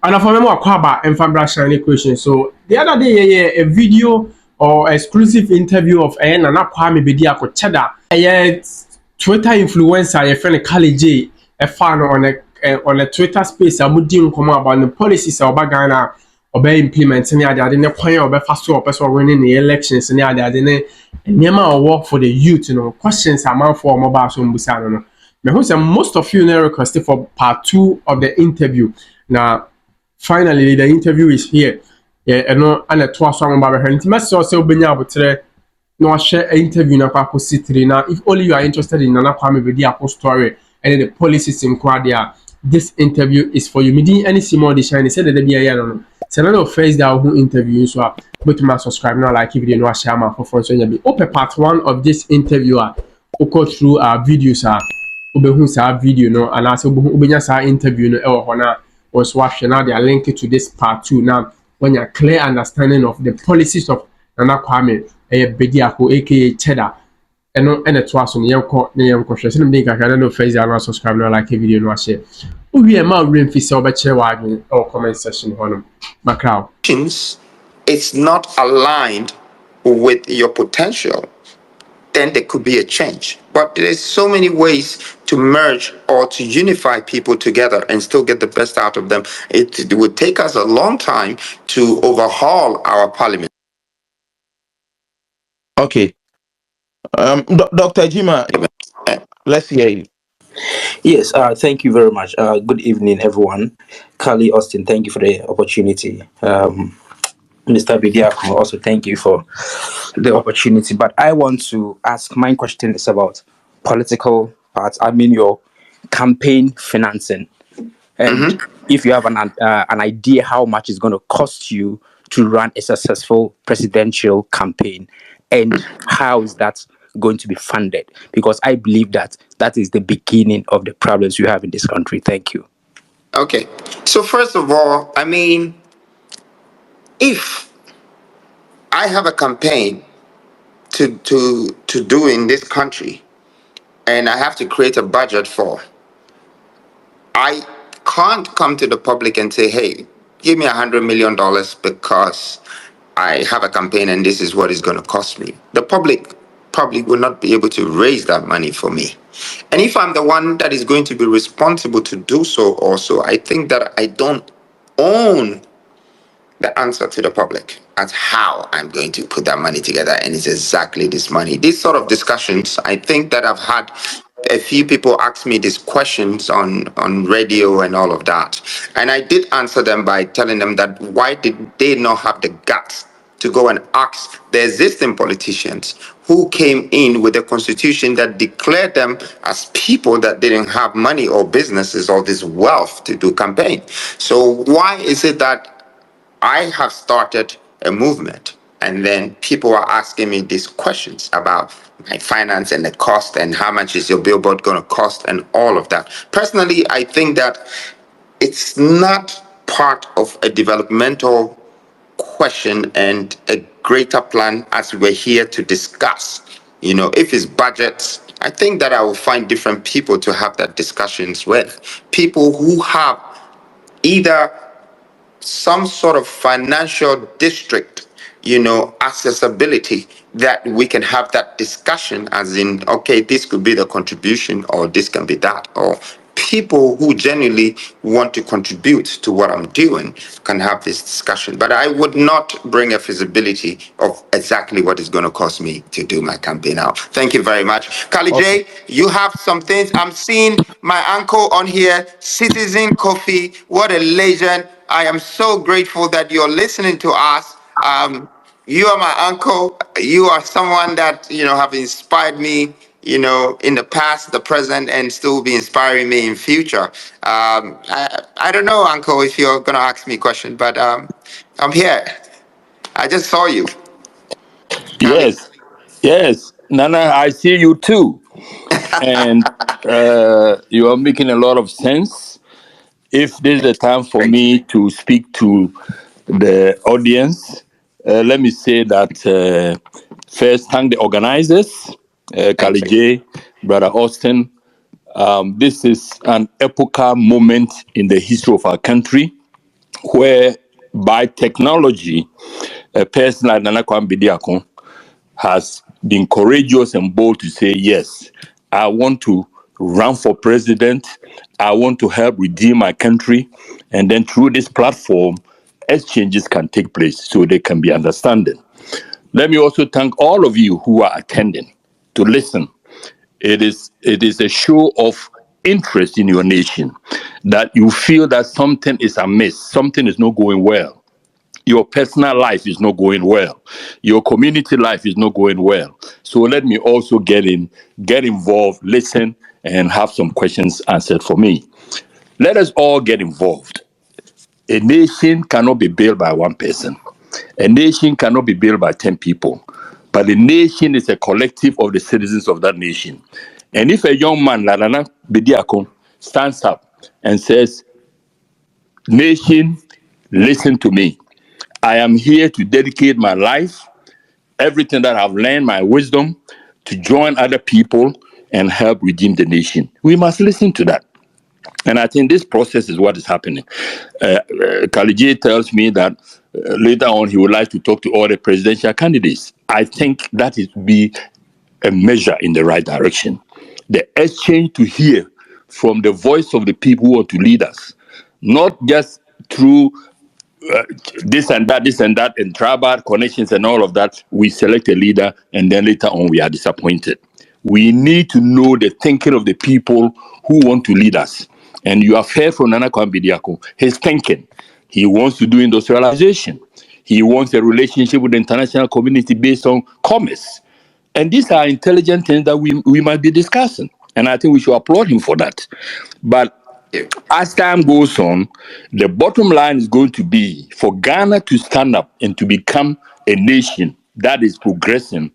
And for me, more about shiny question. So the other day, a video or exclusive interview of Nana Kwame Bediako Cheddar, a Twitter influencer, a friend Kali J, a fan on a Twitter space, a mudim come about the policies of Bagana or be implementing the other than the point of a fast or person winning the elections and the other than Nema work for the youth, questions amount for mobile from Busano. Most of you now requested for part 2 of the interview. Now, finally, the interview is here. Yeah, and no, and a twice one about her. Must also be able to no share an interview na kwa city. Now, if only you are interested in Nana Kwame Bediako story and the policies in Quadia, this interview is for you. Me didn't any see more the shiny said that be a no. It's another face that who interview so but to subscribe now like if you no share my for friends when you be open part 1 of this interview. Go through our videos ubehu sa video no and as ubenya sa interview no e wo hona was watching now they are linked to this part 2 now when you clear understanding of the policies of Nana Kwame Bediako aka Cheddar and it was on your question make I don't know face and subscribe no like a video no share we are ma rain fi se obeche wa or comment section hono macrow it's not aligned with your potential, then there could be a change. But there's so many ways to merge or to unify people together and still get the best out of them. It would take us a long time to overhaul our parliament. Okay. Dr. Jima, let's hear you. Yes, thank you very much. Good evening, everyone. Carly, Austin, thank you for the opportunity. Mr. Bediako, also thank you for the opportunity. But I want to ask, my question is about political parts. I mean your campaign financing. And if you have an idea how much it's going to cost you to run a successful presidential campaign, and how is that going to be funded? Because I believe that is the beginning of the problems you have in this country. Thank you. Okay. So first of all, I mean, if I have a campaign to do in this country and I have to create a budget for, I can't come to the public and say, hey, give me $100 million because I have a campaign and this is what it's going to cost me. The public probably will not be able to raise that money for me. And if I'm the one that is going to be responsible to do so also, I think that I don't own the answer to the public as how I'm going to put that money together. And it's exactly this money. These sort of discussions, I think that I've had a few people ask me these questions on radio and all of that. And I did answer them by telling them that why did they not have the guts to go and ask the existing politicians who came in with a constitution that declared them as people that didn't have money or businesses or this wealth to do campaign. So why is it that I have started a movement and then people are asking me these questions about my finance and the cost and how much is your billboard going to cost and all of that? Personally, I think that it's not part of a developmental question and a greater plan as we're here to discuss. You know, if it's budgets, I think that I will find different people to have that discussions with. People who have either some sort of financial district, accessibility, that we can have that discussion as in, okay, this could be the contribution or this can be that, or people who genuinely want to contribute to what I'm doing can have this discussion. But I would not bring a feasibility of exactly what it's going to cost me to do my campaign out. Thank you very much. Kali J, you have some things. I'm seeing my uncle on here, Citizen Coffee. What a legend. I am so grateful that you're listening to us. You are my uncle. You are someone that, have inspired me, in the past, the present, and still be inspiring me in future. I don't know, uncle, if you're going to ask me a question, but I'm here. I just saw you. Yes. Nana, I see you too. And you are making a lot of sense. If this is the time for me to speak to the audience, let me say that first, thank the organizers, Kali J, Brother Austin. This is an epochal moment in the history of our country. where by technology, a person like Nana Kwame Bediako has been courageous and bold to say, yes, I want to run for president. I want to help redeem my country. And then through this platform, exchanges can take place so they can be understanding. Let me also thank all of you who are attending to listen. It is a show of interest in your nation, that you feel that something is amiss, something is not going well. Your personal life is not going well. Your community life is not going well. So let me also get involved, listen, and have some questions answered for me. Let us all get involved. A nation cannot be built by one person. A nation cannot be built by 10 people. But a nation is a collective of the citizens of that nation. And if a young man, like Nana Bediako, stands up and says, nation, listen to me. I am here to dedicate my life, everything that I've learned, my wisdom, to join other people and help redeem the nation. We must listen to that. And I think this process is what is happening. Kalije tells me that later on he would like to talk to all the presidential candidates. I think that is be a measure in the right direction. The exchange to hear from the voice of the people who want to lead us, not just through this and that, and tribal connections and all of that. We select a leader and then later on we are disappointed. We need to know the thinking of the people who want to lead us. And you have heard from Nana Kwame Bediako, his thinking. He wants to do industrialization. He wants a relationship with the international community based on commerce. And these are intelligent things that we might be discussing. And I think we should applaud him for that. But as time goes on, the bottom line is going to be for Ghana to stand up and to become a nation that is progressing.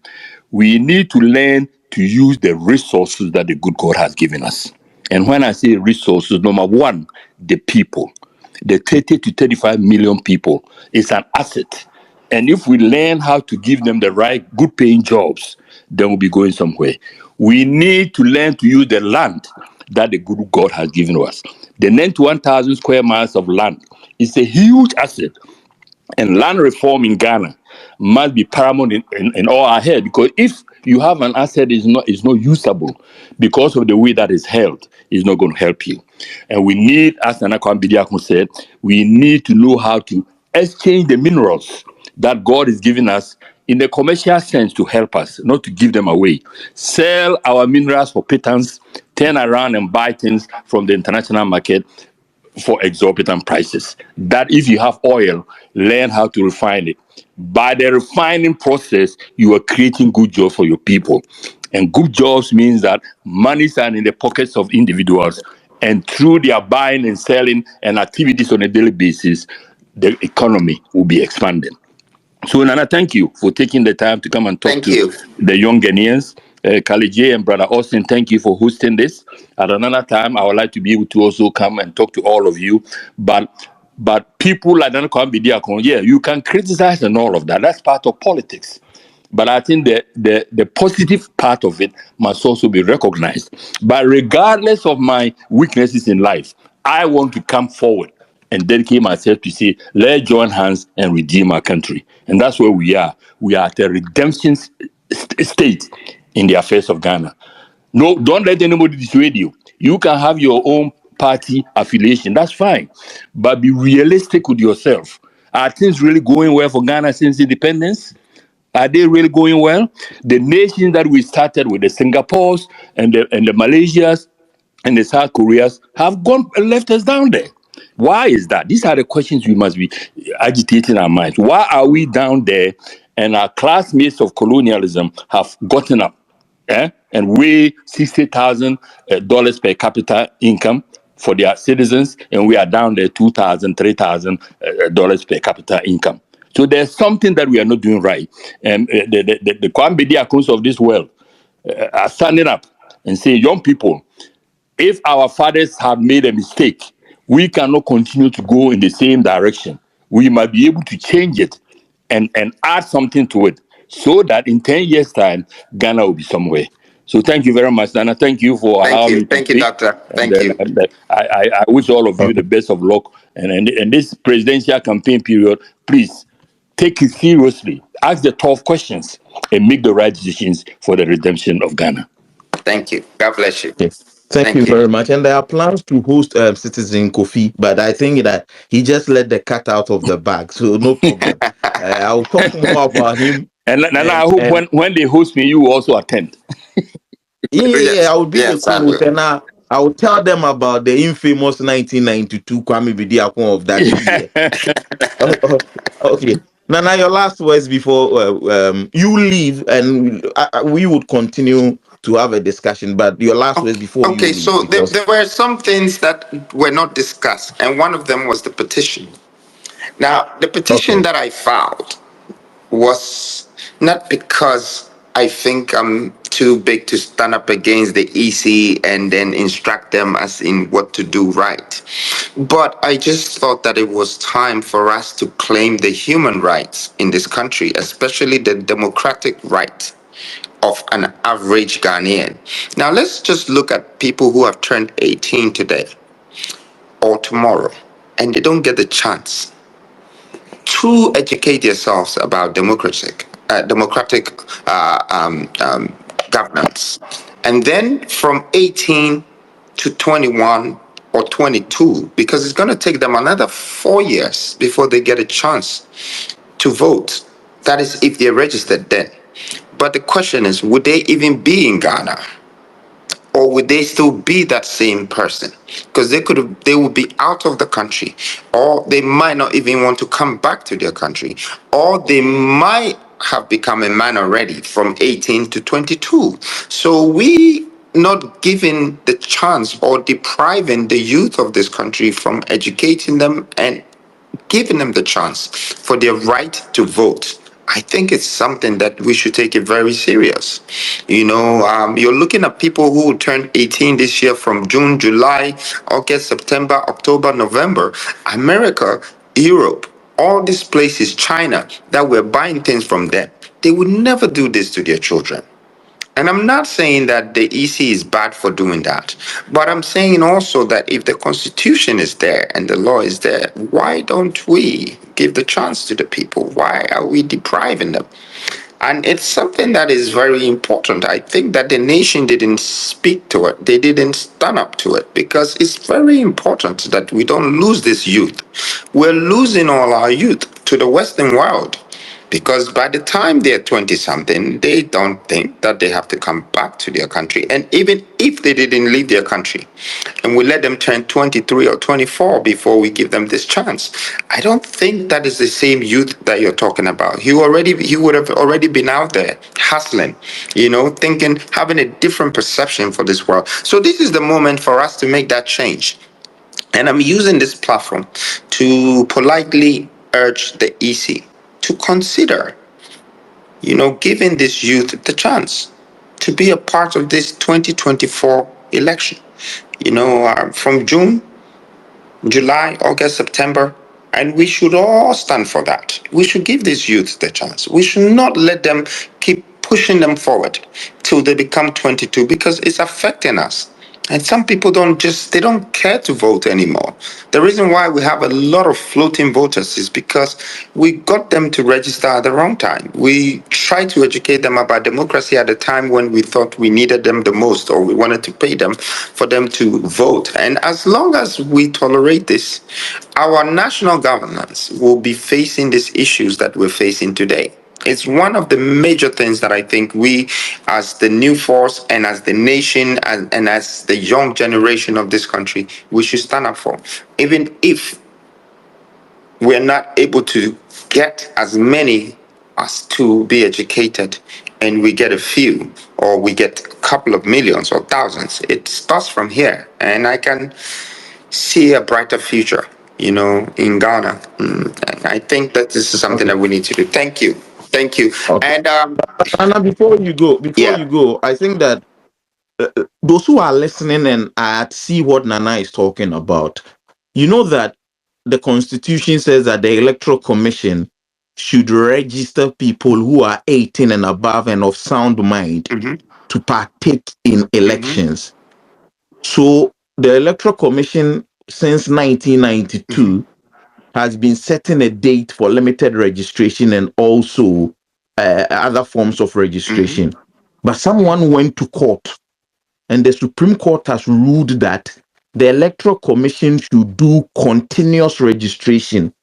We need to learn to use the resources that the good God has given us. And when I say resources, number one, the people. The 30 to 35 million people is an asset. And if we learn how to give them the right, good paying jobs, then we'll be going somewhere. We need to learn to use the land that the good God has given us. The 91,000 square miles of land is a huge asset. And land reform in Ghana must be paramount in all our head, because if you have an asset is not usable because of the way that is held, it's not going to help you. And we need, as Nana Kwame Bediako said, we need to know how to exchange the minerals that God is giving us in the commercial sense to help us, not to give them away. Sell our minerals for pittance, turn around and buy things from the international market for exorbitant prices. That if you have oil, learn how to refine it. By the refining process, you are creating good jobs for your people. And good jobs means that monies are in the pockets of individuals, and through their buying and selling and activities on a daily basis, the economy will be expanding. So, Nana, thank you for taking the time to come and talk Thank to you. the young Ghanaians. Kali J and Brother Austin, thank you for hosting this. At another time, I would like to be able to also come and talk to all of you. But people like Nana Kwame Bediako, yeah, you can criticize and all of that. That's part of politics. But I think the positive part of it must also be recognized. But regardless of my weaknesses in life, I want to come forward and dedicate myself to say, let's join hands and redeem our country. And that's where we are. We are at a redemption state in the affairs of Ghana. No, don't let anybody dissuade you. You can have your own party affiliation. That's fine. But be realistic with yourself. Are things really going well for Ghana since independence? Are they really going well? The nations that we started with, the Singapores and the Malaysias and the South Koreas, have gone left us down there. Why is that? These are the questions we must be agitating our minds. Why are we down there and our classmates of colonialism have gotten up and we $60,000 per capita income for their citizens, and we are down there $2,000, $3,000 per capita income? So there's something that we are not doing right. And the Kwame Bediakos of this world are standing up and saying, young people, if our fathers have made a mistake, we cannot continue to go in the same direction. We might be able to change it and add something to it so that in 10 years' time, Ghana will be somewhere. So thank you very much, Nana. Thank you for allowing me to Thank you, speak. doctor. And Thank then you. I wish all of you the best of luck. And this presidential campaign period, please take it seriously. Ask the tough questions and make the right decisions for the redemption of Ghana. Thank you. God bless you. Okay. Thank you Thank you. very much. And there are plans to host Citizen Kofi, but I think that he just let the cat out of the bag, so no problem. I'll talk more about him. And I hope And when they host me, you also attend. yeah, Yes, I will be the yes, I co-host, will. and I will tell them about the infamous 1992 Kwame Bediako of that year. Okay. Nana, your last words before you leave, and we would continue to have a discussion. But your last words before you Okay, leave, so because there were some things that were not discussed, and one of them was the petition. Now, the petition okay, that I filed was not because I think I'm too big to stand up against the EC and then instruct them as in what to do right. But I just thought that it was time for us to claim the human rights in this country, especially the democratic right of an average Ghanaian. Now, let's just look at people who have turned 18 today or tomorrow, and they don't get the chance to educate yourselves about democratic governance. And then from 18 to 21 or 22, because it's going to take them another 4 years before they get a chance to vote. That is if they're registered then. But the question is, would they even be in Ghana? Or would they still be that same person? Because they would be out of the country, or they might not even want to come back to their country, or they might have become a man already from 18 to 22. So we not giving the chance or depriving the youth of this country from educating them and giving them the chance for their right to vote. I think it's something that we should take it very serious. You're looking at people who turned 18 this year from June, July, August, September, October, November. America, Europe, all these places, China, that we're buying things from them. They would never do this to their children. And I'm not saying that the EC is bad for doing that, but I'm saying also that if the Constitution is there and the law is there, why don't we give the chance to the people? Why are we depriving them? And it's something that is very important. I think that the nation didn't speak to it. They didn't stand up to it because it's very important that we don't lose this youth. We're losing all our youth to the Western world. Because by the time they're 20 something, they don't think that they have to come back to their country. And even if they didn't leave their country, and we let them turn 23 or 24 before we give them this chance, I don't think that is the same youth that you're talking about. He would have already been out there hustling, thinking, having a different perception for this world. So this is the moment for us to make that change. And I'm using this platform to politely urge the EC to consider, giving this youth the chance to be a part of this 2024 election. From June, July, August, September, and we should all stand for that. We should give these youth the chance. We should not let them keep pushing them forward till they become 22 because it's affecting us. And some people they don't care to vote anymore. The reason why we have a lot of floating voters is because we got them to register at the wrong time. We tried to educate them about democracy at a time when we thought we needed them the most, or we wanted to pay them for them to vote. And as long as we tolerate this, our national governance will be facing these issues that we're facing today. It's one of the major things that I think we, as the new force and as the nation and as the young generation of this country, we should stand up for. Even if we're not able to get as many as to be educated and we get a few or we get a couple of millions or thousands, it starts from here. And I can see a brighter future, in Ghana. And I think that this is something okay, that we need to do. Thank you. Thank you. okay. And Anna, before yeah. you go, I think that those who are listening and see what Nana is talking about, that the Constitution says that the Electoral Commission should register people who are 18 and above and of sound mind Mhm. to partake in elections. So the Electoral Commission since 1992 has been setting a date for limited registration and also other forms of registration. But someone went to court, and the Supreme Court has ruled that the Electoral Commission should do continuous registration.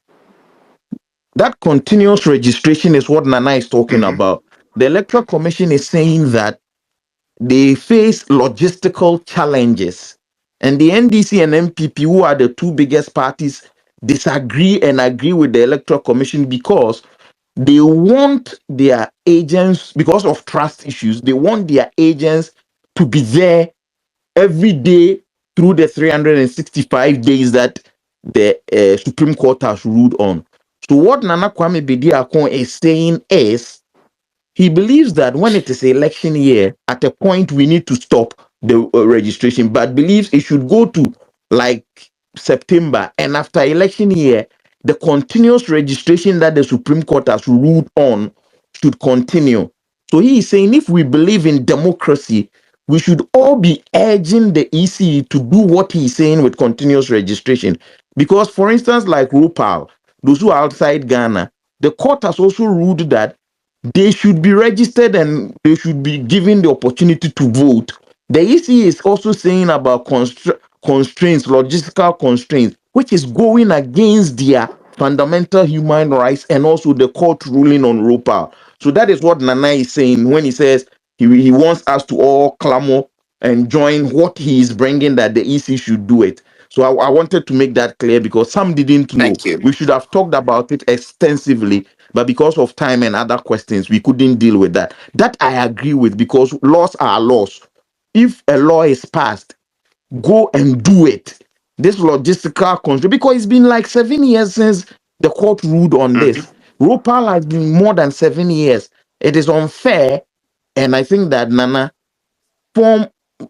That continuous registration is what Nana is talking about. The Electoral Commission is saying that they face logistical challenges. And the NDC and MPP, who are the two biggest parties, disagree and agree with the Electoral Commission because they want their agents, because of trust issues, they want their agents to be there every day through the 365 days that the Supreme Court has ruled on. So what Nana Kwame Bediako is saying is he believes that when it is election year, at a point we need to stop the registration, but believes it should go to like September, and after election year, the continuous registration that the Supreme Court has ruled on should continue. So he is saying if we believe in democracy, we should all be urging the EC to do what he's saying with continuous registration. Because, for instance, like RuPaul, those who are outside Ghana, the court has also ruled that they should be registered and they should be given the opportunity to vote. The EC is also saying about constraints, logistical constraints, which is going against their fundamental human rights and also the court ruling on RuPaul. So that is what Nana is saying when he says he wants us to all clamor and join what he is bringing, that the EC should do it. So I wanted to make that clear because some didn't know. Thank you. We should have talked about it extensively, but because of time and other questions, we couldn't deal with that. That I agree with because laws are laws. If a law is passed, go and do it. This logistical control, because it's been like 7 years since the court ruled on this. RuPaul has been more than 7 years. It is unfair, and I think that Nana, form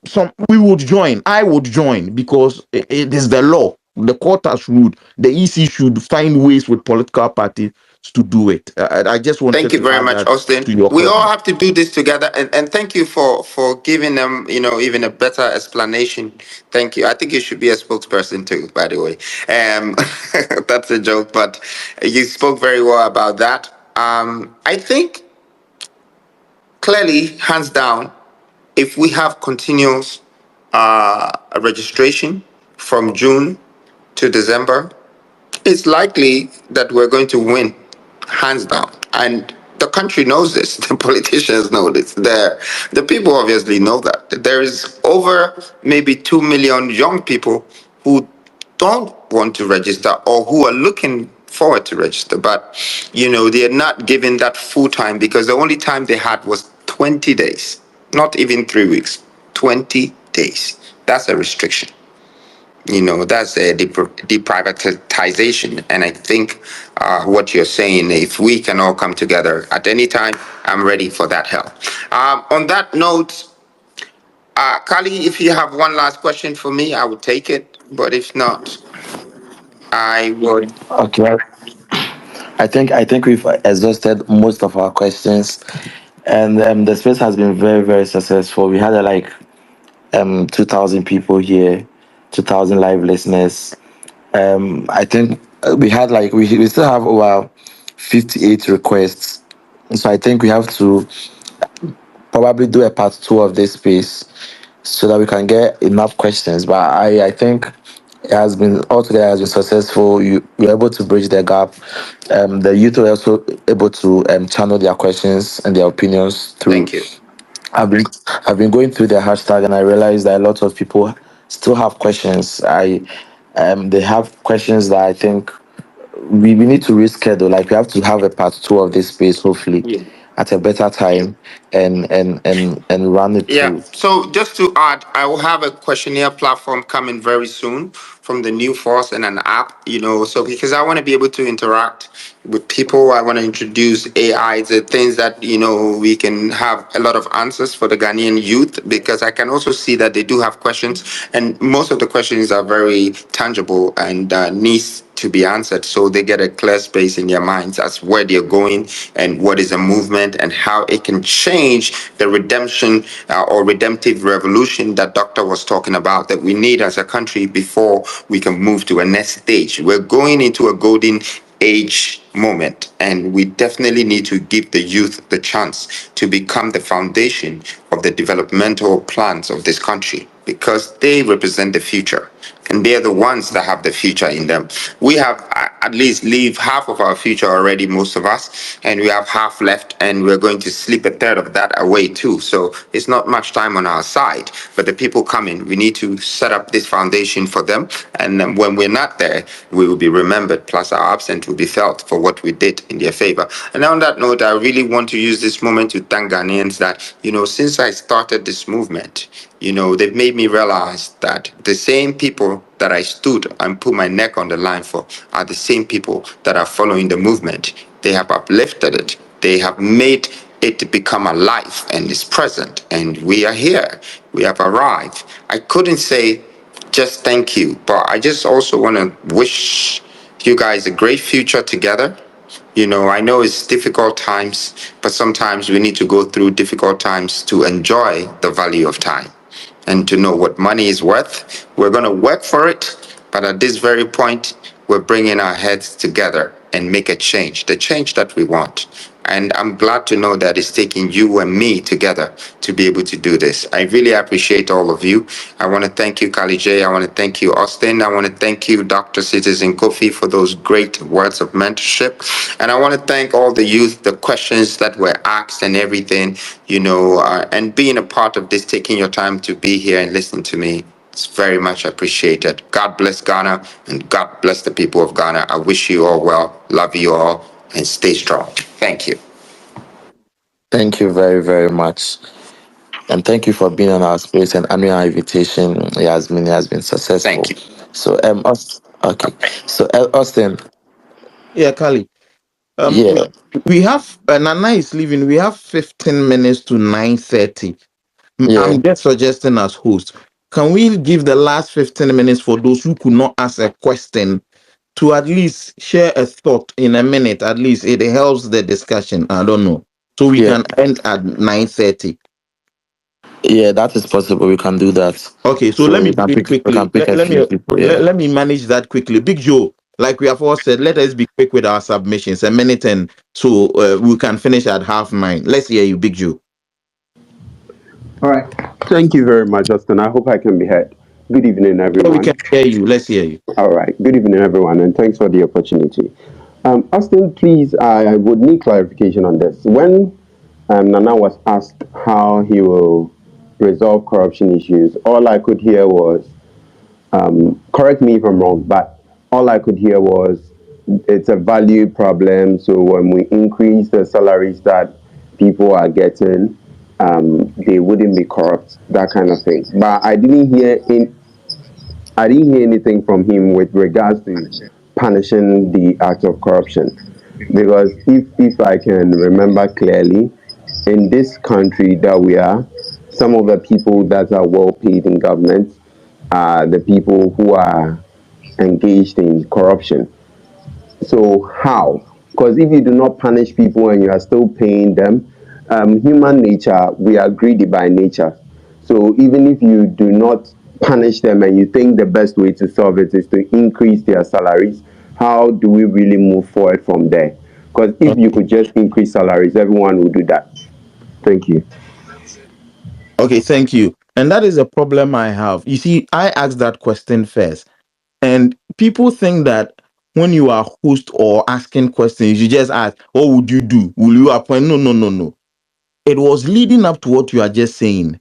some, we would join. I would join because it is the law. The court has ruled. The EC should find ways with political parties to do it. I just wanted Thank you to very add much, that Austin. to your We all comment. have to do this together, and thank you for giving them, even a better explanation. Thank you. I think you should be a spokesperson too, by the way. That's a joke, but you spoke very well about that. I think clearly, hands down, if we have continuous registration from June to December, it's likely that we're going to win, hands down. And the country knows this. The politicians know this. The people obviously know that. There is over maybe 2 million young people who don't want to register or who are looking forward to register, but they are not given that full time because the only time they had was 20 days, not even 3 weeks, 20 days. That's a restriction. That's a deprivatization. And I think what you're saying, if we can all come together at any time, I'm ready for that help. On that note, Kali, if you have one last question for me, I would take it. But if not, I would. Okay, I think we've exhausted most of our questions, and the space has been very very successful. We had 2,000 people here, 2,000 live listeners. I think we had we still have over 58 requests, so I think we have to probably do a part 2 of this space so that we can get enough questions. But I think it has been altogether has been successful. You're able to bridge the gap. The youth are also able to channel their questions and their opinions through. Thank you. I've been I've been going through the hashtag and I realized that a lot of people still have questions. They have questions that I think we need to reschedule. Like we have to have a part 2 of this space, hopefully, at a better time, and run it Yeah. through. So just to add, I will have a questionnaire platform coming very soon from the new force and an app, so because I want to be able to interact with people, I want to introduce AI, the things that, we can have a lot of answers for the Ghanaian youth, because I can also see that they do have questions and most of the questions are very tangible and needs to be answered, so they get a clear space in their minds as where they're going and what is a movement and how it can change the redemption or redemptive revolution that Doctor was talking about that we need as a country before we can move to a next stage. We're going into a golden age moment, and we definitely need to give the youth the chance to become the foundation of the developmental plans of this country, because they represent the future and they're the ones that have the future in them. We have at least leave half of our future already, most of us, and we have half left, and we're going to sleep a third of that away too. So it's not much time on our side, but the people coming, we need to set up this foundation for them, and then when we're not there, we will be remembered, plus our absence will be felt for what we did in their favor. And on that note, I really want to use this moment to thank Ghanaians that, since I started this movement, they've made me realize that the same people that I stood and put my neck on the line for are the same people that are following the movement. They have uplifted it. They have made it become alive and is present. And we are here. We have arrived. I couldn't say just thank you, but I just also want to wish you guys a great future together. I know it's difficult times, but sometimes we need to go through difficult times to enjoy the value of time and to know what money is worth. We're going to work for it, but at this very point, we're bringing our heads together and make a change, the change that we want. And I'm glad to know that it's taking you and me together to be able to do this. I really appreciate all of you. I want to thank you, Kali J. I want to thank you, Austin. I want to thank you, Dr. Citizen Kofi, for those great words of mentorship. And I want to thank all the youth, the questions that were asked and everything, and being a part of this, taking your time to be here and listen to me. It's very much appreciated. God bless Ghana and God bless the people of Ghana. I wish you all well, love you all, and stay strong. Thank you. Thank you very, very much. And thank you for being on our space and honoring our invitation. It has been successful. Thank you. So okay. So Austin, Yeah, Kali. yeah, We have Nana is leaving. We have 15 minutes to 9:30. yeah. I'm just suggesting as host. Can we give the last 15 minutes for those who could not ask a question to at least share a thought in a minute? At least it helps the discussion. I don't know. So we Yeah, can end at 9:30. yeah, that is possible. We can do that. Okay, so So let me do it we can quickly. pick a few people. Yeah, Let me manage that quickly. Big Joe, like we have all said, let us be quick with our submissions. A minute, and so we can finish at 9:30. Let's hear you, Big Joe. All right. Thank you very much, Justin. I hope I can be heard. Good evening, Yeah, we everyone. can hear you. Let's hear you. All right. Good evening, everyone, and thanks for the opportunity. Austin, please, I would need clarification on this. When Nana was asked how he will resolve corruption issues, all I could hear was, correct me if I'm wrong, but all I could hear was it's a value problem. So when we increase the salaries that people are getting, they wouldn't be corrupt, that kind of thing. But I didn't hear anything from him with regards to punishing the act of corruption. Because if I can remember clearly, in this country that we are, some of the people that are well paid in government are the people who are engaged in corruption. So how? Because if you do not punish people and you are still paying them, human nature, we are greedy by nature. So even if you do not punish them and you think the best way to solve it is to increase their salaries, how do we really move forward from there? Because if you could just increase salaries, everyone would do that. Thank you. Okay, thank you. And that is a problem I have. You see, I asked that question first, and people think that when you are host or asking questions, you just ask, "What would you do? Will you appoint?" No, no, no, no. It was leading up to what you are just saying.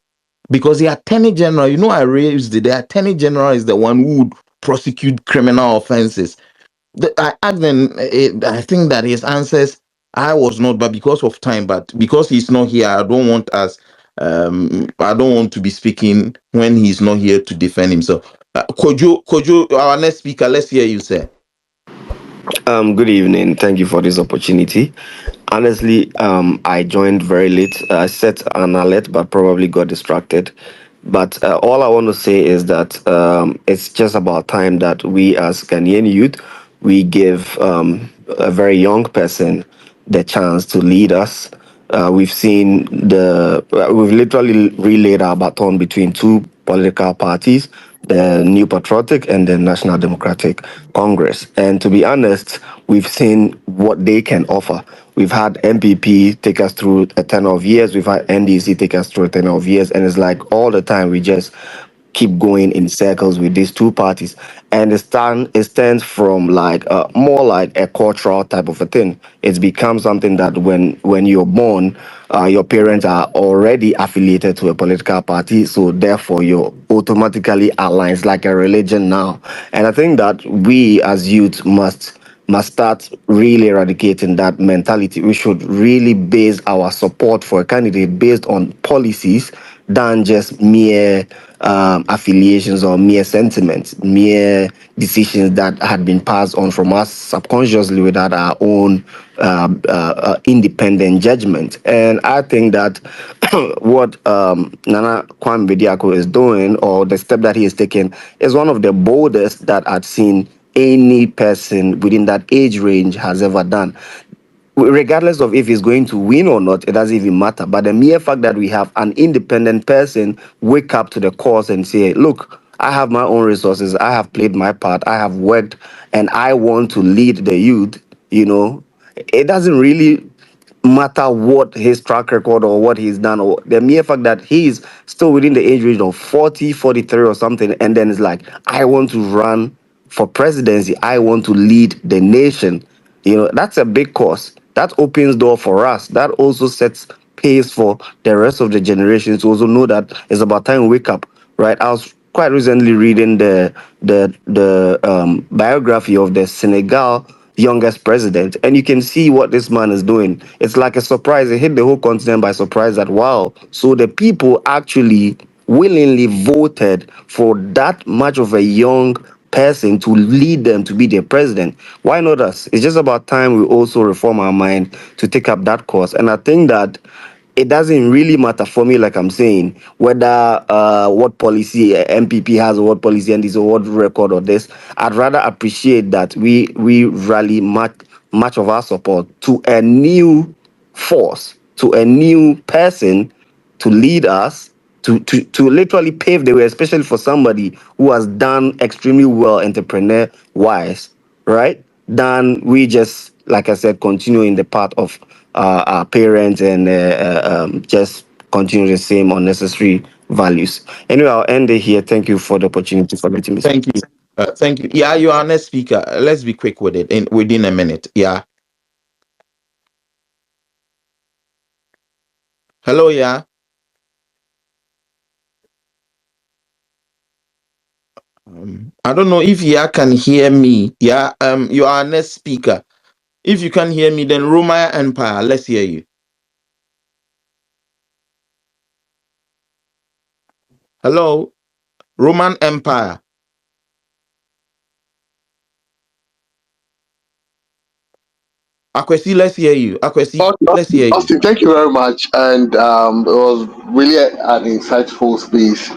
Because the attorney general, I raised it. The attorney general is the one who would prosecute criminal offenses. I asked them, I think that his answers, I was not, but because of time, but because he's not here, I don't want to be speaking when he's not here to defend himself. Kojo, our next speaker, let's hear you, sir. Good evening. Thank you for this opportunity. Honestly, I joined very late. I set an alert, but probably got distracted. But all I want to say is that it's just about time that we, as Ghanaian youth, we give a very young person the chance to lead us. We've seen we've literally relayed our baton between two political parties, the New Patriotic and the National Democratic Congress. And to be honest, we've seen what they can offer. We've had MPP take us through a tenure of years. We've had NDC take us through a tenure of years. And it's like all the time we just keep going in circles with these two parties, and it stands from like more like a cultural type of a thing. It's become something that when you're born, your parents are already affiliated to a political party, so therefore you're automatically aligned. It's like a religion now. And I think that we as youth must start really eradicating that mentality. We should really base our support for a candidate based on policies than just mere affiliations or mere sentiments, mere decisions that had been passed on from us subconsciously without our own independent judgment. And I think that what Nana Kwame Bediako is doing, or the step that he is taking, is one of the boldest that I've seen any person within that age range has ever done. Regardless of if he's going to win or not, it doesn't even matter. But the mere fact that we have an independent person wake up to the cause and say, look, I have my own resources, I have played my part, I have worked, and I want to lead the youth, it doesn't really matter what his track record or what he's done, or the mere fact that he's still within the age range of 40, 43 or something, and then it's like, I want to run for presidency, I want to lead the nation. That's a big cause. That opens door for us. That also sets pace for the rest of the generations to also know that it's about time we wake up, right? I was quite recently reading the biography of the Senegal youngest president, and you can see what this man is doing. It's like a surprise. It hit the whole continent by surprise that, wow, so the people actually willingly voted for that much of a young person to lead them to be their president. Why not us? It's just about time we also reform our mind to take up that course. And I think that it doesn't really matter for me, like I'm saying, whether what policy MPP has or what policy and this or what record or this. I'd rather appreciate that we rally much of our support to a new force, to a new person to lead us, to literally pave the way, especially for somebody who has done extremely well entrepreneur wise, right? Than we just, like I said, continue in the path of our parents and just continue the same unnecessary values. Anyway, I'll end it here. Thank you for the opportunity for letting me speak. Thank you. Thank you. Yeah, you are our next speaker. Let's be quick with it within a minute. Yeah. Hello, yeah. I don't know if you can hear me. Yeah. You are our next speaker. If you can hear me, then Roman Empire. Let's hear you. Hello, Roman Empire. Akwesi, let's hear you. Akwesi, let's hear you. Austin, thank you very much. And it was really an insightful space.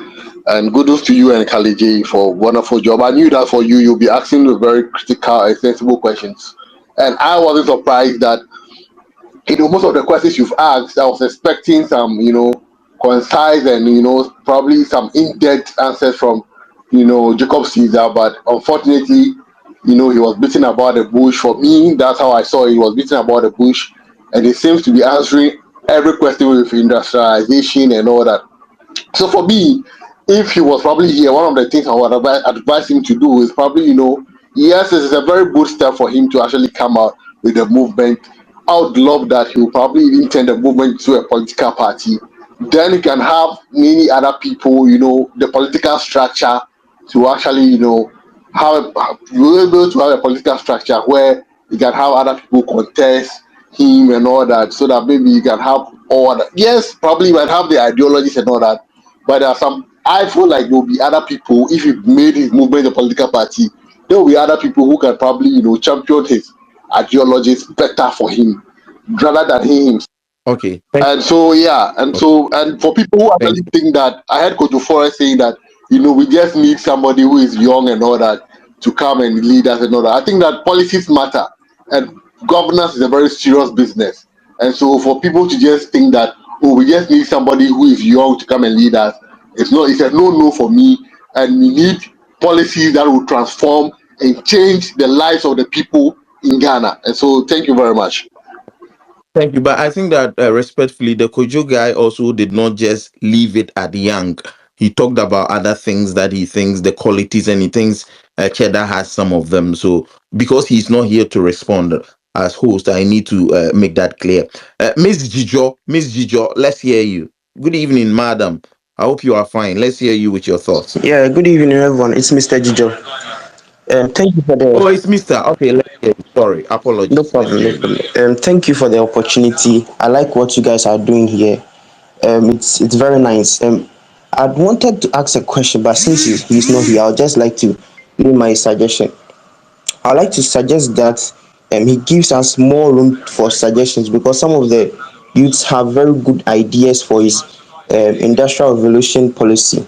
And kudos to you and Kali J for a wonderful job. I knew that for you, you'll be asking the very critical and sensible questions. And I wasn't surprised that, most of the questions you've asked, I was expecting some, concise and, probably some in-depth answers from, Jacob Caesar. But unfortunately, he was beating about the bush. For me, that's how I saw it. He was beating about the bush. And he seems to be answering every question with industrialization and all that. So for me, if he was probably here, one of the things I would advise him to do is probably, yes, it is a very good step for him to actually come out with the movement. I would love that he will probably even turn the movement to a political party. Then you can have many other people, the political structure to actually, you're able to have a political structure where you can have other people contest him and all that, so that maybe you can have all that. Yes, probably you might have the ideologies and all that, but there are some. I feel like there will be other people if he made his movement a political party. There will be other people who can probably champion his ideologies better for him rather than him. Okay. And so and for people who actually think that, I heard Kojo Forest saying that we just need somebody who is young and all that. to come and lead us and all that. I think that policies matter, and governance is a very serious business. And so for people to just think that, oh, we just need somebody who is young to come and lead us, it's not. It's a no for me. And we need policies that will transform and change the lives of the people in Ghana. And so thank you very much. Thank you. But I think that respectfully, the Kojo guy also did not just leave it at young. He talked about other things that he thinks, the qualities, and he thinks Cheddar has some of them. So because he's not here to respond as host, I need to make that clear. Miss Jijo, let's hear you. Good evening, madam. I hope you are fine. Let's hear you with your thoughts. Yeah, good evening, everyone. It's Mr. Jijo. Thank you for Oh, the it's Mister. Okay, let's hear you. Sorry, no apologies. Let's problem, hear no you. problem. Thank you for the opportunity. I like what you guys are doing here. It's very nice. I'd wanted to ask a question, but since he's not here, I'll just like to leave my suggestion. I'd like to suggest that he gives us more room for suggestions because some of the youths have very good ideas for his industrial revolution policy.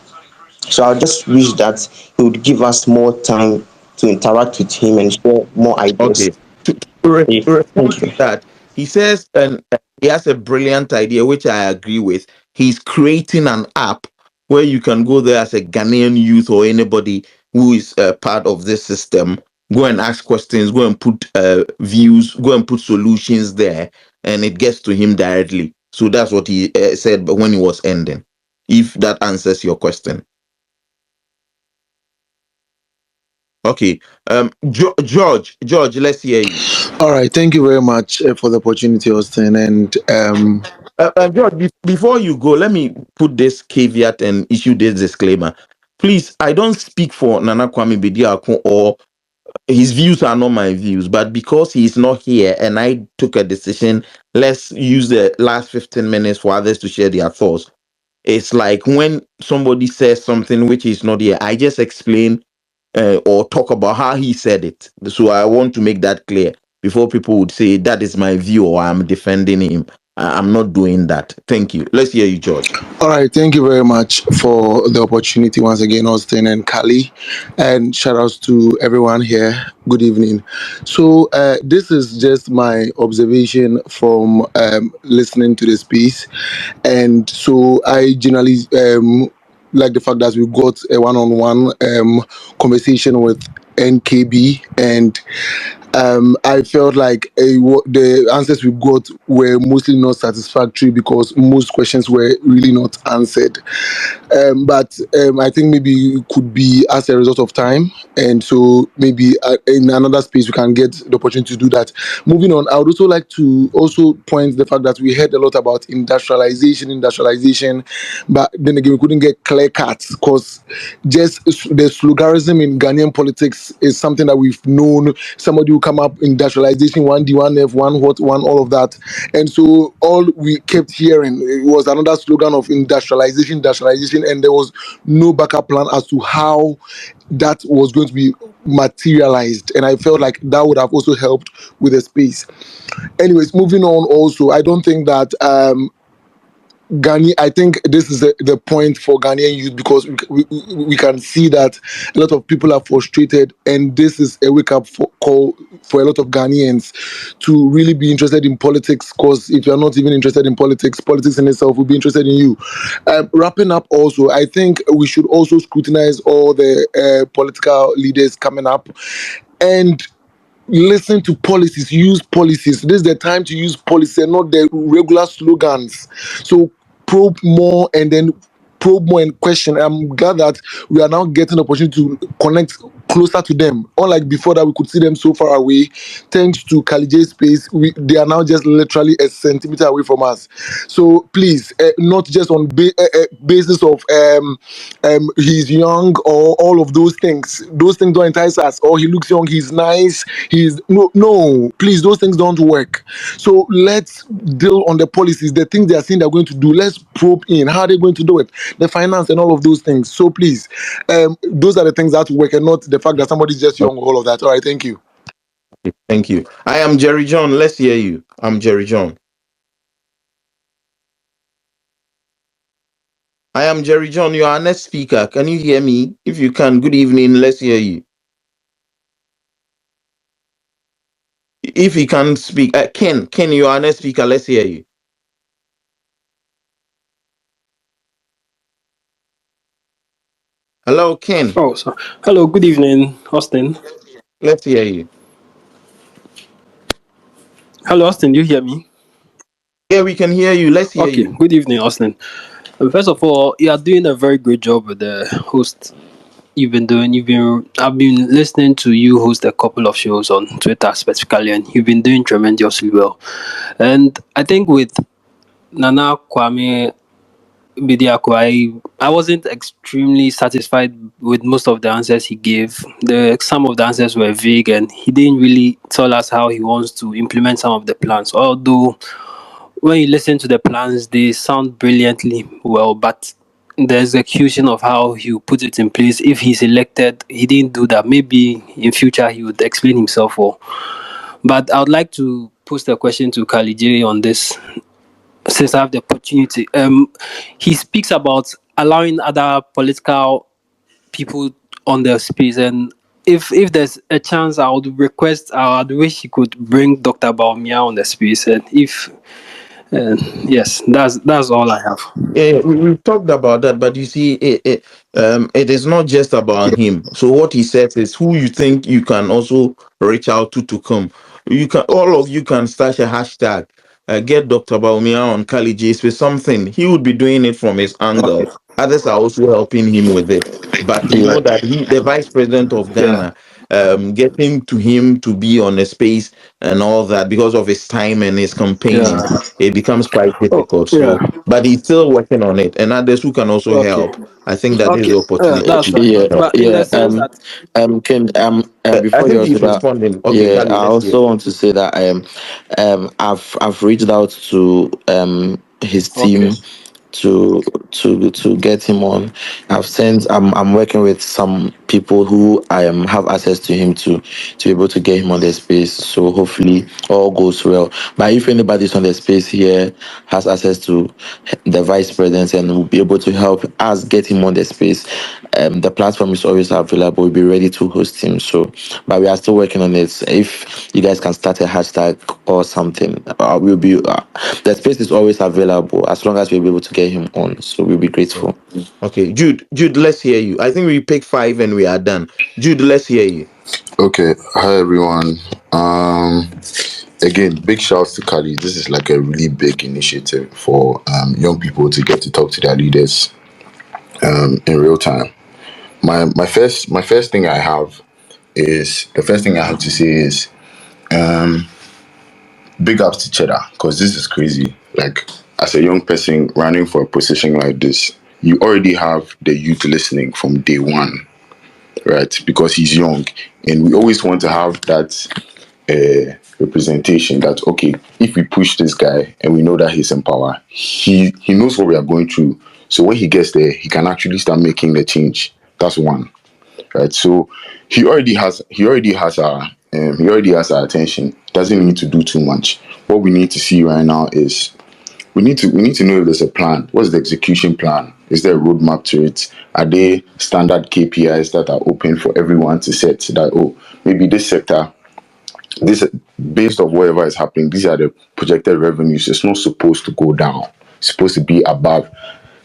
So I just wish that he would give us more time to interact with him and share more ideas. Okay. To respond Thank to you. that, he says, and he has a brilliant idea, which I agree with. He's creating an app where you can go there as a Ghanaian youth or anybody who is part of this system, go and ask questions, go and put views, go and put solutions there, and it gets to him directly. So that's what he said when he was ending. If that answers your question. Okay. George, let's hear you. All right, thank you very much for the opportunity, Austin. And George, before you go, let me put this caveat and issue this disclaimer. Please, I don't speak for Nana Kwame Bediako, or his views are not my views, but because he is not here and I took a decision, let's use the last 15 minutes for others to share their thoughts. It's like when somebody says something which is not here, I just explain or talk about how he said it. So I want to make that clear before people would say that is my view or I'm defending him. I'm not doing that. Thank you. Let's hear you, George. all right, thank you very much for the opportunity once again, Austin and Kali. And shout outs to everyone here. Good evening. So, this is just my observation from listening to this piece. And so, I generally like the fact that we got a one on one conversation with NKB, and I felt like the answers we got were mostly not satisfactory because most questions were really not answered. But I think maybe it could be as a result of time, and so maybe in another space we can get the opportunity to do that. Moving on, I would also like to also point the fact that we heard a lot about industrialization, but then again we couldn't get clear cuts because just the slogarism in Ghanaian politics is something that we've known. Somebody will come up, industrialization, one D, one F, one what, one all of that, and so all we kept hearing was another slogan of industrialization, and there was no backup plan as to how that was going to be materialized. And I felt like that would have also helped with the space. Anyways, moving on. Also, I don't think that I think this is the point for Ghanaian youth because we can see that a lot of people are frustrated, and this is a wake up call for a lot of Ghanaians to really be interested in politics. Because if you're not even interested in politics, politics in itself will be interested in you. Wrapping up, also, I think we should also scrutinize all the political leaders coming up and listen to policies, use policies. This is the time to use policy and not the regular slogans. So probe more and then probe more and question. I'm glad that we are now getting the opportunity to connect closer to them. Unlike before that we could see them so far away. Thanks to Kalijay's space, they are now just literally a centimeter away from us. So please, not just on basis of he's young or all of those things. Those things don't entice us. Or he looks young, he's nice, he's no, please, those things don't work. So let's deal on the policies, the things they are saying they're going to do. Let's probe in how they're going to do it, the finance and all of those things. So please, those are the things that work, and not the fact that somebody's just young, all of that. All right, thank you. Okay, thank you. I am Jerry John. Let's hear you. I'm Jerry John. I am Jerry John. You are our next speaker. Can you hear me? If you can, good evening. Let's hear you. If he can't speak, Ken, you are next speaker. Let's hear you. Hello, Ken. Oh, so hello, good evening, Austin. Let's hear you. Hello, Austin, do you hear me? Yeah, we can hear you. Let's hear Okay, you. good evening, Austin. First of all, you are doing a very great job with the host you've been doing. I've been listening to you host a couple of shows on Twitter specifically, and you've been doing tremendously well. And I think with Nana Kwame Bediako, I wasn't extremely satisfied with most of the answers he gave. Some of the answers were vague, and he didn't really tell us how he wants to implement some of the plans. Although when you listen to the plans, they sound brilliantly well, but the execution of how he will put it in place, if he's elected, he didn't do that. Maybe in future he would explain himself more. But I would like to post a question to Kali J on this, since I have the opportunity. He speaks about allowing other political people on the space, and if there's a chance, I would wish he could bring Dr. Baumia on the space, and if yes, that's all I have. Yeah, we've talked about that, but you see, it is not just about him. So what he says is who you think you can also reach out to come. You can, all of you can start a hashtag. Get Dr. Baumia on Kali J with something. He would be doing it from his Okay. angle. Others are also helping him with it. But you Yeah. know that he, the vice president of Yeah. Ghana, getting to him to be on a space and all that because of his time and his campaigning, Yeah. it becomes quite Oh, difficult. yeah. So, but he's still working on it, and others who can also Okay. help. I think that is Okay. the opportunity That's to fine. Yeah, help. But in the yeah. sense that Ken, I before you think answer he's that, responding. Okay, yeah, Kali, I let's hear. also want to say that I've reached out to his okay. team to get him on. I'm working with some people who have access to him to be able to get him on the space. So hopefully all goes well. But if anybody's on the space here has access to the vice president and will be able to help us get him on the space, the platform is always available. We'll be ready to host him. So, but we are still working on it. If you guys can start a hashtag or something, we'll be. The space is always available as long as we'll be able to get him on. So we'll be grateful. Okay, Jude, let's hear you. I think we pick 5 and we are done. Jude, let's hear you. Okay, hi everyone. Again, big shouts to Kali. This is like a really big initiative for young people to get to talk to their leaders in real time. My first thing I have is the first thing I have to say is big ups to Cheddar, because this is crazy. Like, as a young person running for a position like this, you already have the youth listening from day one, right? Because he's young, and we always want to have that representation that, okay, if we push this guy and we know that he's in power, he knows what we are going through. So when he gets there, he can actually start making the change. That's one, right? So he already has our attention. Doesn't need to do too much. What we need to see right now is we need to know if there's a plan. What's the execution plan? Is there a roadmap to it? Are there standard KPIs that are open for everyone to set that, oh, maybe this sector, this, based on whatever is happening, these are the projected revenues. It's not supposed to go down. It's supposed to be above,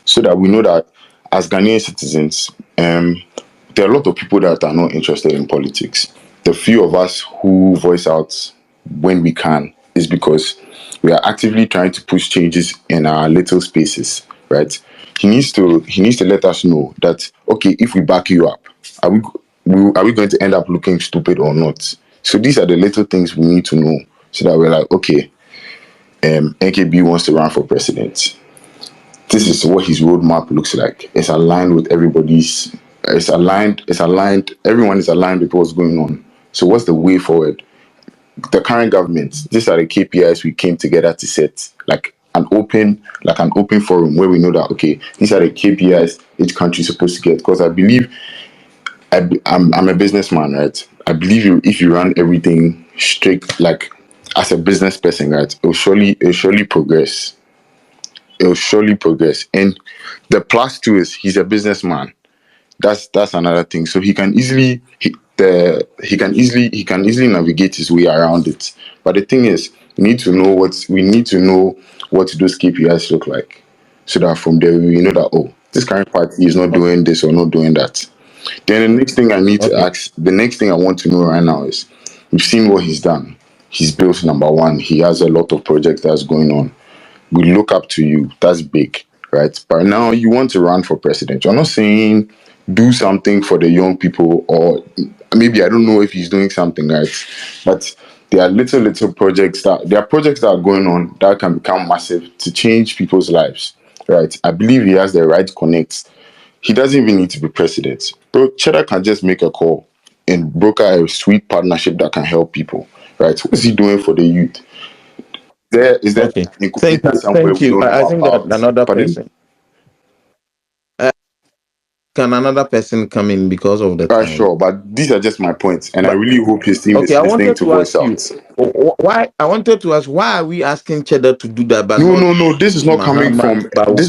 so that we know that as Ghanaian citizens, there are a lot of people that are not interested in politics. The few of us who voice out when we can is because we are actively trying to push changes in our little spaces, right? He needs to let us know that, okay, if we back you up, are we going to end up looking stupid or not? So these are the little things we need to know, so that we're like, okay, NKB wants to run for president. This is what his roadmap looks like. It's aligned with everybody's. It's aligned. Everyone is aligned with what's going on. So what's the way forward? The current government. These are the KPIs we came together to set. Like an open forum where we know that, okay, these are the KPIs each country is supposed to get. Because I believe I'm a businessman, right? I believe if you run everything straight, like as a business person, right, it'll surely progress. It'll surely progress. And the plus two is he's a businessman. That's another thing. So he can easily he can easily navigate his way around it. But the thing is, we need to know what those KPIs look like, so that from there we know that, oh, this current party is not Okay. doing this or not doing that. Then the next thing I need to Okay. ask, the next thing I want to know right now is, we've seen what he's done. He's built number one. He has a lot of projects that's going on. We look up to you. That's big, right? But now you want to run for president. You're not saying do something for the young people, or maybe I don't know if he's doing something, right? But there are little projects that are going on that can become massive to change people's lives, right? I believe he has the right connects. He doesn't even need to be president. Bro, Cheddar can just make a call and broker a sweet partnership that can help people, right? What is he doing for the youth? Is there Okay. an incubator Thank you. somewhere Thank we you. don't I know think that about? another Pardon? person can another person come in because of the time. Sure, but these are just my points, and I But really hope his team okay, is I listening wanted to to voice ask you out. why. I wanted to ask why are we asking Cheddar to do that, but No, not no, no. This is not coming Mahama from Bawumia?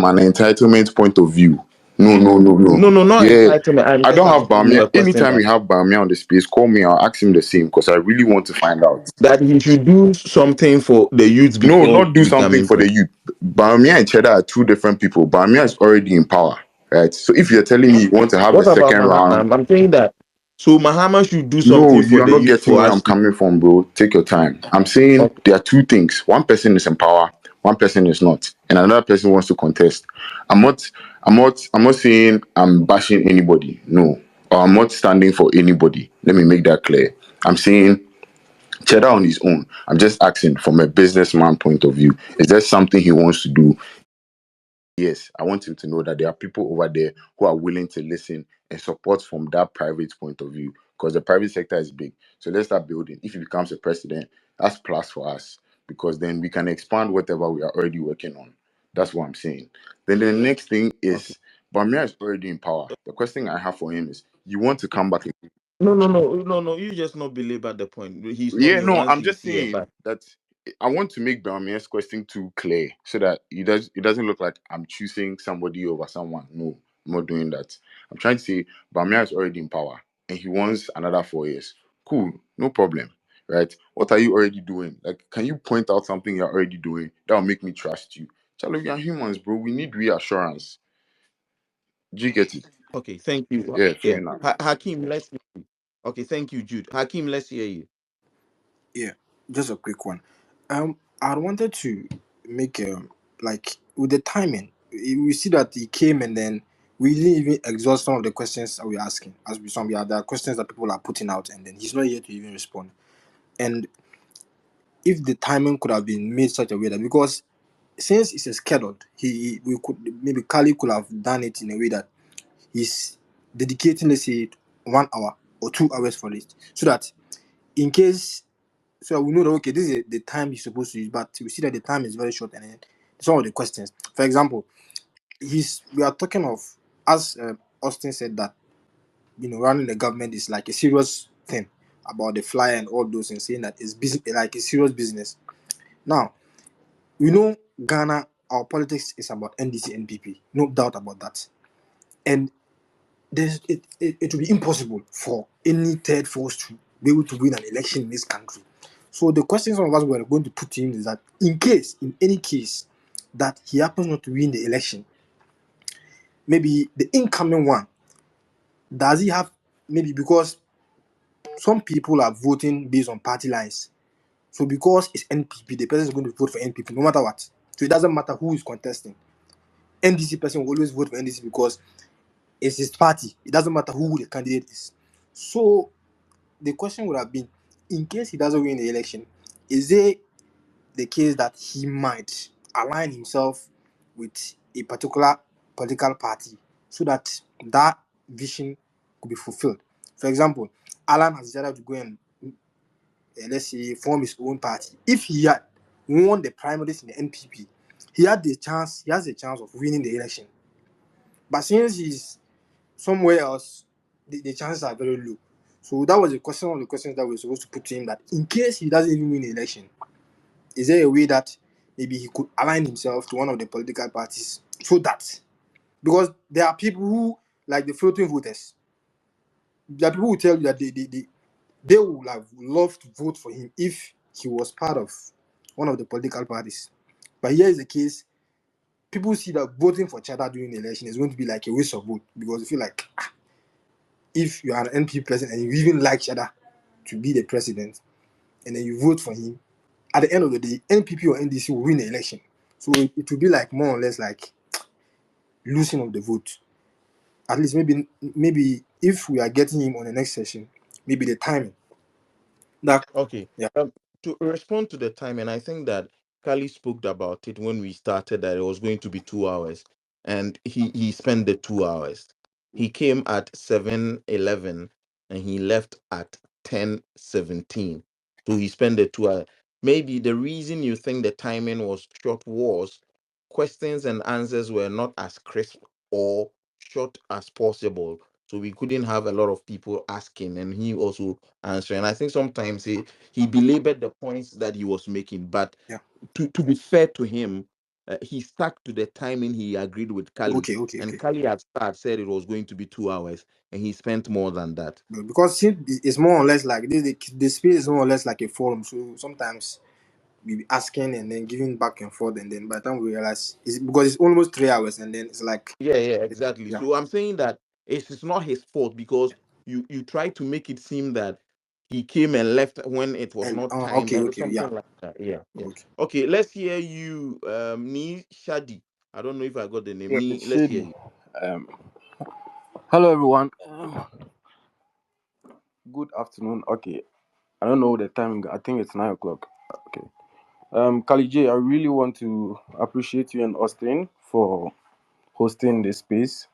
an entitlement point of view. No, no, no, no. No, no, not Yeah, entitlement. I'm I just don't have asking you Bamia. a question Anytime that you have Bamia on the space, call me. I'll ask him the same because I really want to find out. he should do something for the youth No, before not do something becoming for the president. youth. Bamia and Cheddar are two different people. Bamia is already in power, right? So if you're telling me you want to have a What about second Mahama? round, I'm saying that so Mahama should do no, something for you are the not youth getting for where us I'm to. coming from, bro. Take your time. I'm saying Okay. there are two things. One person is in power, one person is not, and another person wants to contest. I'm not. I'm not saying I'm bashing anybody. No, or I'm not standing for anybody. Let me make that clear. I'm saying Cheddar on his own. I'm just asking from a businessman point of view. Is there something he wants to do? Yes, I want him to know that there are people over there who are willing to listen and support from that private point of view, because the private sector is big. So let's start building. If he becomes a president, that's plus for us, because then we can expand whatever we are already working on. That's what I'm saying. Then the next thing Okay. is, Bamia is already in power. The question I have for him is, you want to come back? No, no, no, no, no. You just not belabor the point. He's not Yeah, here no, once I'm he's just here, saying but that I want to make Bamia's question too clear so that it doesn't look like I'm choosing somebody over someone. No, I'm not doing that. I'm trying to say Bamia is already in power and he wants another 4 years. Cool, no problem. Right? What are you already doing? Like, can you point out something you're already doing that will make me trust you? Charlie, we are humans, bro. We need reassurance. Do you get it? okay. Thank you. Yeah, fair Yeah, enough. Hakim. Let's. Okay, thank you, Jude. Hakim, let's hear you. Yeah, just a quick one. I wanted to make like with the timing, we see that he came and then we didn't even exhaust some of the questions that we're asking. As we some other questions that people are putting out, and then he's not here to even respond. And if the timing could have been made such a way that, because since it's scheduled, we could maybe Kali could have done it in a way that he's dedicating, let's say, 1 hour or 2 hours for it, so that in case, so we know that okay, this is the time he's supposed to use, but we see that the time is very short, and then some of the questions, for example, we are talking of, as Austin said, that running the government is like a serious thing about the flyer and all those, and saying that it's business, like a serious business. Now we know Ghana, our politics is about NDC, NPP, no doubt about that, and it will be impossible for any third force to be able to win an election in this country. So the question some of us were going to put to him is that in any case, that he happens not to win the election, maybe the incoming one, does he have, maybe because some people are voting based on party lines. So because it's NPP, the person is going to vote for NPP no matter what. So it doesn't matter who is contesting. NDC person will always vote for NDC because it's his party. It doesn't matter who the candidate is. So the question would have been, in case he doesn't win the election, is there the case that he might align himself with a particular political party so that that vision could be fulfilled? For example, Alan has decided to go and let's say form his own party. If he had won the primaries in the NPP, he has the chance of winning the election. But since he's somewhere else, the chances are very low. So that was one of the questions that we were supposed to put to him, that in case he doesn't even win the election, is there a way that maybe he could align himself to one of the political parties, so that, because there are people who, like the floating voters, there are people who tell you that they would have loved to vote for him if he was part of one of the political parties. But here is the case: people see that voting for Chada during the election is going to be like a waste of vote because they feel like if you are an NP president and you even like Chada to be the president, and then you vote for him, at the end of the day, NPP or NDC will win the election. So it will be like more or less like losing of the vote. At least maybe if we are getting him on the next session, maybe the timing. That Okay. yeah. To respond to the time, and I think that Kali spoke about it when we started that it was going to be 2 hours, and he spent the 2 hours. He came at 7:11 and he left at 10:17. So he spent the 2 hours. Maybe the reason you think the timing was short was questions and answers were not as crisp or short as possible. So we couldn't have a lot of people asking and he also answering. I think sometimes he belabored the points that he was making. But Yeah. to be fair to him, he stuck to the timing he agreed with Kali. And Okay. Kali had said it was going to be 2 hours, and he spent more than that. Because it's more or less like the space is more or less like a forum. So sometimes we be asking and then giving back and forth, and then by the time we realize it's because it's almost 3 hours, and then it's like Yeah, exactly. yeah. So I'm saying that it's not his fault because you try to make it seem that he came and left when it was And not timed and yeah. something like that. Yeah. Okay. Okay, let's hear you, Ni Shadi. I don't know if I got the name. Yeah, Ni, it's let's hear shady. you. Um, Hello everyone. Good afternoon. Okay, I don't know the time. I think it's 9 o'clock. Okay. Kali J, I really want to appreciate you and Austin for hosting this space,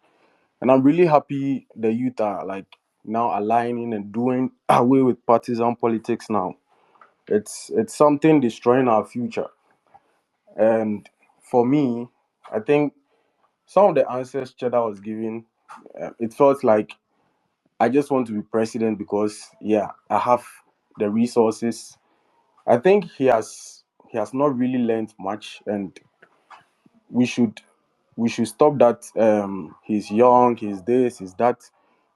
and I'm really happy the youth are like now aligning and doing away with partisan politics now. It's something destroying our future, and for me, I think some of the answers Cheddar was giving, it felt like I just want to be president because yeah, I have the resources. I think he has not really learned much, and we should we should stop that. He's young, he's this, he's that.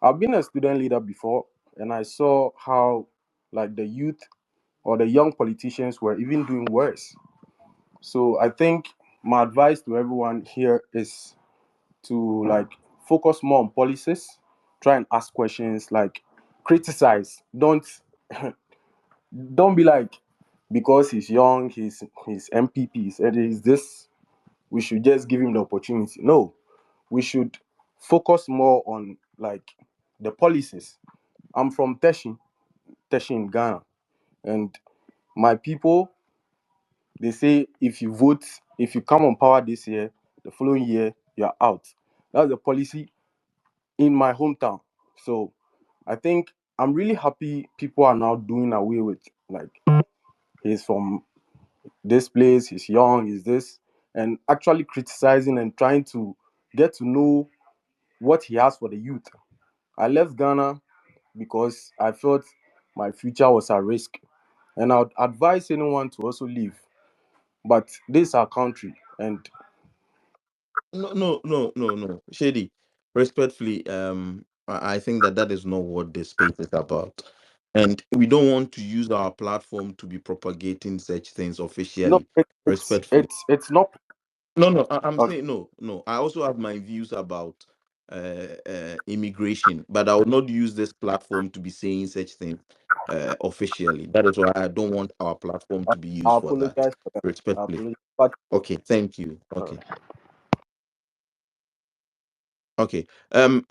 I've been a student leader before, and I saw how like the youth or the young politicians were even doing worse. So I think my advice to everyone here is to like focus more on policies, try and ask questions, like criticize. Don't be like because he's young, he's MPP, and he's this. We should just give him the opportunity. No, we should focus more on like the policies. I'm from Teshin in Ghana, and my people they say if you come on power this year, the following year you are out. That's the policy in my hometown. So I think I'm really happy people are now doing away with like he's from this place, he's young, he's this, and actually criticizing and trying to get to know what he has for the youth. I left Ghana because I felt my future was at risk, and I would advise anyone to also leave. But this is our country, and No. Shady, respectfully, I think that is not what this space is about. And we don't want to use our platform to be propagating such things no, officially. it's Respectfully. it's not No. I'm okay. saying no. I also have my views about immigration, but I will not use this platform to be saying such things officially. That is why I don't want our platform I, to be I used for that. apologize for that. I Respectfully. apologize, but Okay, thank you. uh, Okay. Okay.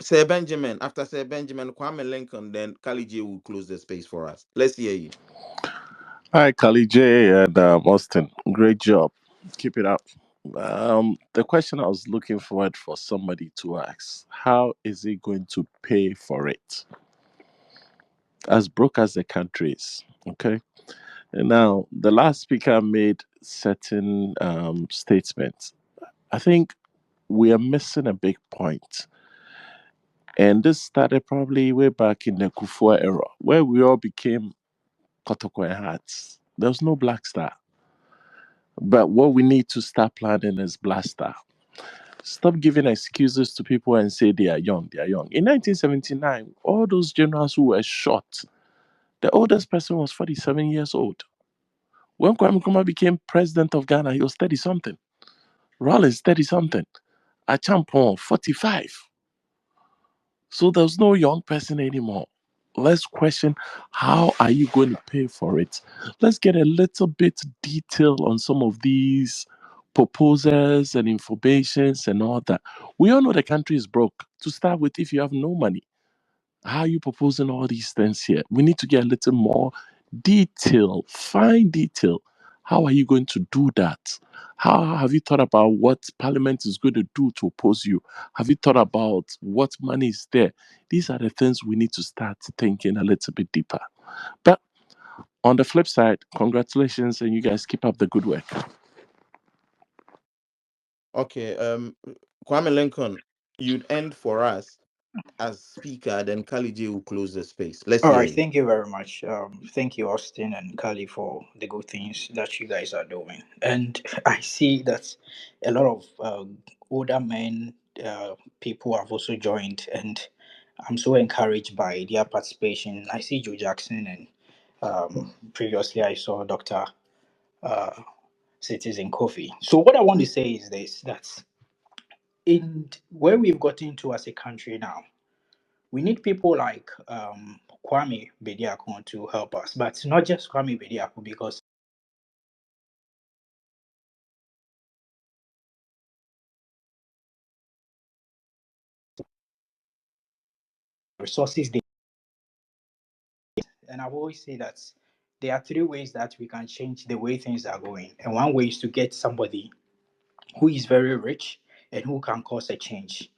Sir Benjamin, after Sir Benjamin, Kwame Lincoln, then Kali J will close the space for us. Let's hear you. Hi, Kali J and Austin. Great job. Keep it up. The question I was looking forward for somebody to ask: how is he going to pay for it? As broke as the country is, okay. And now the last speaker made certain statements. I think we are missing a big point, and this started probably way back in the Kufua era, where we all became Kotoko and hats. There was no black star. But what we need to start planning is blaster. Stop giving excuses to people and say they are young. They are young. In 1979, all those generals who were shot, the oldest person was 47 years old. When Kwame Nkrumah became president of Ghana, he was 30 something. Rawlings, 30 something. Achampon, 45. So there's no young person anymore. Let's question, how are you going to pay for it? Let's get a little bit detail on some of these proposals and informations and all that. We all know the country is broke. To start with, if you have no money, how are you proposing all these things here? We need to get a little more detail, fine detail. How are you going to do that? How have you thought about what Parliament is going to do to oppose you? Have you thought about what money is there? These are the things we need to start thinking a little bit deeper. But on the flip side, congratulations, and you guys keep up the good work. Okay, Kwame Lincoln, you'd end for us as speaker, then Kali J will close the space. Let's All hear right, you. thank you very much. Thank you, Austin and Kali, for the good things that you guys are doing. And I see that a lot of older men, people have also joined, and I'm so encouraged by their participation. I see Joe Jackson, and previously I saw Dr. Uh, Citizen Coffee. So what I want to say is this: that in where we've gotten to as a country now, we need people like Kwame Bediako to help us, but not just Kwame Bediako, because resources they, and I've always said that there are three ways that we can change the way things are going, and one way is to get somebody who is very rich and who can cause a change.